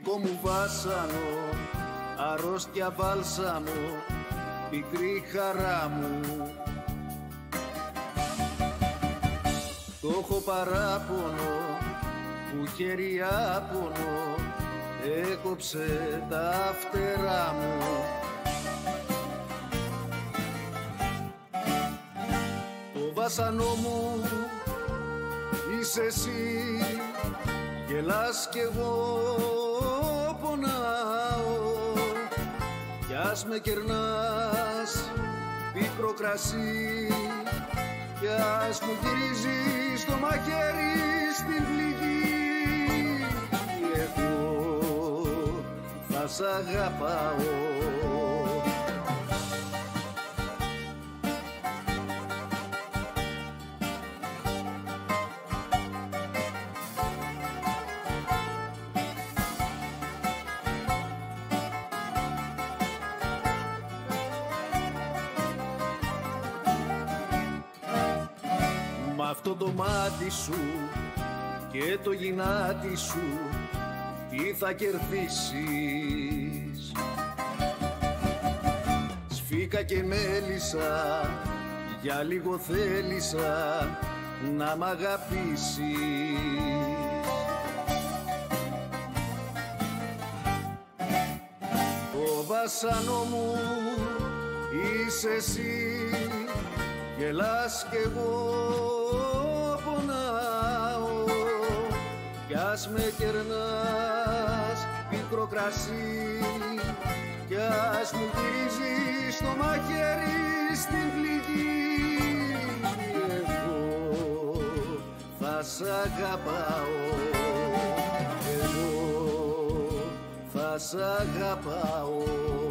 δικό μου βάσανο, αρρώστια βάλσαμο, πικρή χαρά μου. Το έχω παράπονο που χέρι άπονο έκοψε τα φτερά μου. Το βάσανό μου είσαι εσύ, γελάς κι εγώ πονάω, κι ας με κερνάς πίκρο κρασί, κι ας μου γυρίζεις το μαχαίρι στην πληγή. Εγώ θα σ' αγαπάω. Μ' αυτό το μάτι σου και το γυνάτι σου τι θα κερδίσεις? Σφίκα και μέλισσα, για λίγο θέλησα να μ' αγαπήσεις. Το βάσανο μου είσαι εσύ, γελάς κι εγώ πονάω, κι ας με κερνάς πίκρο κρασί, κι ας μου γυρίζεις το μαχαίρι στην πληγή. Εγώ θα σ' αγαπάω, εγώ θα σ' αγαπάω.